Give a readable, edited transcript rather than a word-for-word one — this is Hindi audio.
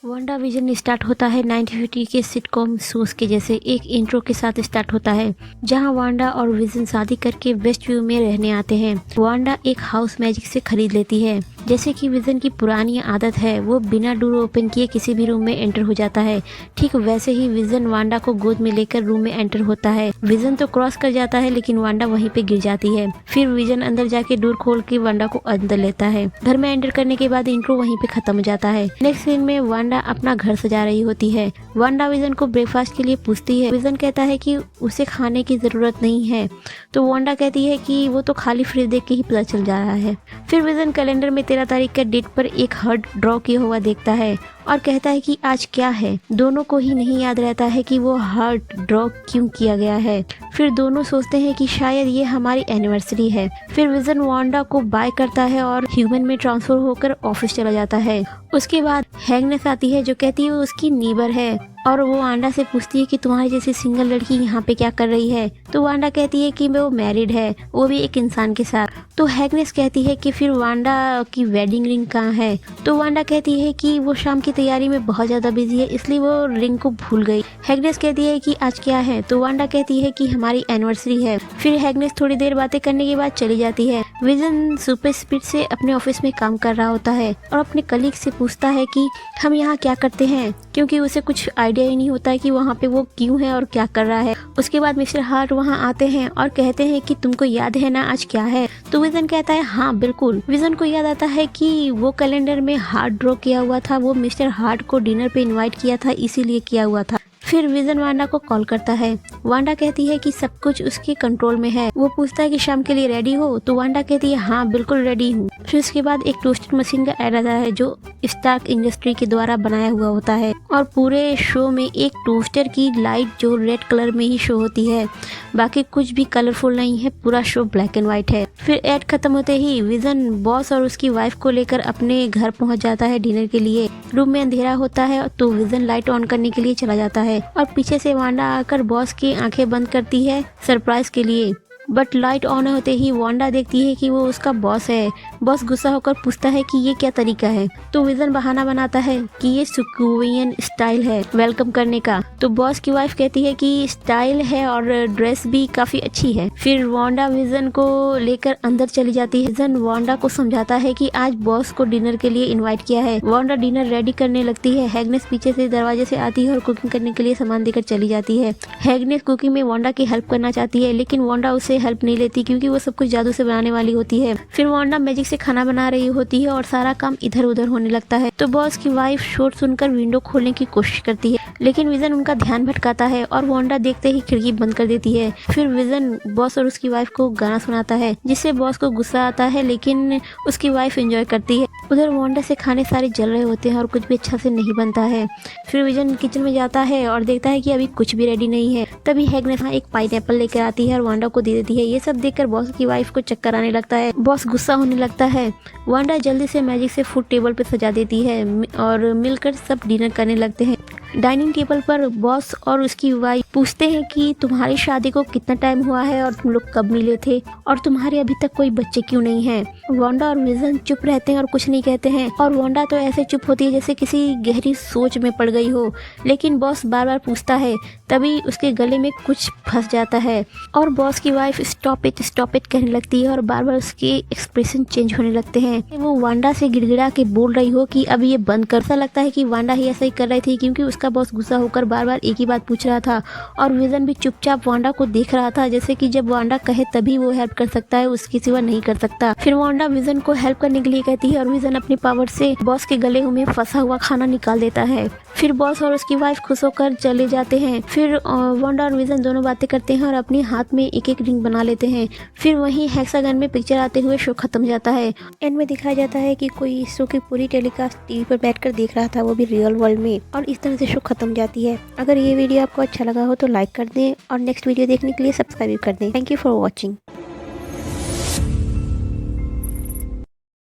वांडा विजन स्टार्ट होता है 1950 के सिटकॉम शोज के जैसे एक इंट्रो के साथ स्टार्ट होता है, जहां वांडा और विजन शादी करके वेस्ट व्यू में रहने आते हैं। वांडा एक हाउस मैजिक से खरीद लेती है। जैसे कि विजन की पुरानी आदत है, वो बिना डोर ओपन किए किसी भी रूम में एंटर हो जाता है। ठीक वैसे ही विजन वांडा को गोद में लेकर रूम में एंटर होता है। विजन तो क्रॉस कर जाता है, लेकिन वांडा वहीं पे गिर जाती है। फिर विजन अंदर जाके डोर खोल के वांडा को अंदर लेता है। घर में एंटर करने के बाद इंट्रो वहीं पे खत्म हो जाता है। नेक्स्ट सीन में वांडा अपना घर सजा रही होती है। वांडा विजन को ब्रेकफास्ट के लिए पूछती है। विजन कहता है कि उसे खाने की जरूरत नहीं है, तो वांडा कहती है कि वो तो खाली फ्रिज देख के ही पता चल जा रहा है। फिर विजन कैलेंडर में 13 तारीख का डेट पर एक हार्ट ड्रॉ किया हुआ देखता है और कहता है कि आज क्या है। दोनों को ही नहीं याद रहता है कि वो हार्ट ड्रॉ क्यों किया गया है। फिर दोनों सोचते हैं कि शायद ये हमारी एनिवर्सरी है। फिर विजन वांडा को बाय करता है और ह्यूमन में ट्रांसफर होकर ऑफिस चला जाता है। उसके बाद हैगनेस आती है, जो कहती है वो उसकी नीबर है और वो वांडा से पूछती है कि तुम्हारी जैसी सिंगल लड़की यहाँ पे क्या कर रही है। तो वांडा कहती है कि वो मैरिड है, वो भी एक इंसान के साथ। तो हैगनेस कहती है कि फिर वांडा की वेडिंग रिंग कहाँ है। तो वांडा कहती है कि वो शाम की तैयारी में बहुत ज्यादा बिजी है, इसलिए वो रिंग को भूल गई। हैगनेस कहती है कि आज क्या है। तो वांडा कहती है कि हमारी एनिवर्सरी है। फिर हैगनेस थोड़ी देर बातें करने के बाद चली जाती है। विजन सुपर स्पीड से अपने ऑफिस में काम कर रहा होता है और अपने कलीग से पूछता है कि हम यहाँ क्या करते हैं, क्योंकि उसे कुछ आइडिया ही नहीं होता है कि वहाँ पे वो क्यों है और क्या कर रहा है। उसके बाद मिस्टर हार्ट वहाँ आते हैं और कहते हैं कि तुमको याद है ना आज क्या है। तो विजन कहता है हाँ बिल्कुल। विजन को याद आता है कि वो कैलेंडर में हार्ट ड्रॉ किया हुआ था, वो मिस्टर हार्ट को डिनर पे इनवाइट किया था, इसीलिए किया हुआ था। फिर विजन वांडा को कॉल करता है। वांडा कहती है कि सब कुछ उसके कंट्रोल में है। वो पूछता है कि शाम के लिए रेडी हो। तो वांडा कहती है हाँ बिल्कुल रेडी हूँ। फिर उसके बाद एक टोस्टर मशीन का ऐड आता है, जो स्टार्क इंडस्ट्री के द्वारा बनाया हुआ होता है और पूरे शो में एक टोस्टर की लाइट जो रेड कलर में ही शो होती है, बाकी कुछ भी कलरफुल नहीं है, पूरा शो ब्लैक एंड व्हाइट है। फिर ऐड खत्म होते ही विजन बॉस और उसकी वाइफ को लेकर अपने घर पहुंच जाता है डिनर के लिए। रूम में अंधेरा होता है तो विजन लाइट ऑन करने के लिए चला जाता है और पीछे से वांडा आकर बॉस की आंखें बंद करती है सरप्राइज के लिए। बट लाइट ऑन होते ही वांडा देखती है कि वो उसका बॉस है। बॉस गुस्सा होकर पूछता है कि ये क्या तरीका है। तो विजन बहाना बनाता है कि ये सुकुवियन स्टाइल है वेलकम करने का। तो बॉस की वाइफ कहती है कि स्टाइल है और ड्रेस भी काफी अच्छी है। फिर वांडा विजन को लेकर अंदर चली जाती है। विजन वांडा को समझाता है कि आज बॉस को डिनर के लिए इन्वाइट किया है। वांडा डिनर रेडी करने लगती है। हैगनेस पीछे से दरवाजे से आती है और कुकिंग करने के लिए सामान देकर चली जाती है। हैगनेस कुकिंग में वांडा की हेल्प करना चाहती है, लेकिन वांडा उसे हेल्प नहीं लेती क्योंकि वो सब कुछ जादू से बनाने वाली होती है। फिर वांडा मैजिक से खाना बना रही होती है और सारा काम इधर उधर होने लगता है। तो बॉस की वाइफ शोर सुनकर विंडो खोलने की कोशिश करती है, लेकिन विजन उनका ध्यान भटकाता है और वांडा देखते ही खिड़की बंद कर देती है। फिर विजन बॉस और उसकी वाइफ को गाना सुनाता है, जिससे बॉस को गुस्सा आता है, लेकिन उसकी वाइफ एंजॉय करती है। उधर वांडा से खाने सारे जल रहे होते हैं और कुछ भी अच्छा से नहीं बनता है। फिर विजन किचन में जाता है और देखता है कि अभी कुछ भी रेडी नहीं है। तभी हैगनेस एक पाइनएप्पल लेकर आती है और वांडा को दे देती है। ये सब देखकर बॉस की वाइफ को चक्कर आने लगता है। बॉस गुस्सा होने लगता है। वांडा जल्दी से मैजिक से फूड टेबल पे सजा देती है और मिलकर सब डिनर करने लगते हैं। डाइनिंग टेबल पर बॉस और उसकी वाइफ पूछते हैं कि तुम्हारी शादी को कितना टाइम हुआ है और तुम लोग कब मिले थे और तुम्हारे अभी तक कोई बच्चे क्यों नहीं हैं। वांडा और विजन चुप रहते हैं और कुछ नहीं कहते हैं और वांडा तो ऐसे चुप होती है जैसे किसी गहरी सोच में पड़ गई हो। लेकिन बॉस बार बार पूछता है, तभी उसके गले में कुछ फंस जाता है और बॉस की वाइफ स्टॉप इट कहने लगती है और बार बार उसके एक्सप्रेशन चेंज होने लगते हैं। वो वांडा से गिड़गिड़ा के बोल रही हो कि अब ये बंद कर। ऐसा लगता है कि वांडा ही ऐसा ही कर रही थी, क्योंकि उसका बॉस गुस्सा होकर बार बार एक ही बात पूछ रहा था और विजन भी चुपचाप वांडा को देख रहा था, जैसे कि जब वांडा कहे तभी वो हेल्प कर सकता है, उसके सिवा नहीं कर सकता। फिर वांडा विजन को हेल्प करने के लिए कहती है और विजन अपनी पावर से बॉस के गले में फंसा हुआ खाना निकाल देता है। फिर बॉस और उसकी वाइफ खुश होकर चले जाते हैं। फिर वांडा और विजन दोनों बातें करते हैं और अपने हाथ में एक एक रिंग बना लेते हैं। फिर वहीं हेक्सागन में पिक्चर आते हुए शो खत्म जाता है। एंड में दिखाया जाता है कि कोई शो की पूरी टेलीकास्ट टीवी पर बैठकर देख रहा था, वो भी रियल वर्ल्ड में, और इस तरह से शो खत्म जाती है। अगर ये वीडियो आपको अच्छा लगा हो तो लाइक कर दें और नेक्स्ट वीडियो देखने के लिए सब्सक्राइब कर दें। Thank you for watching.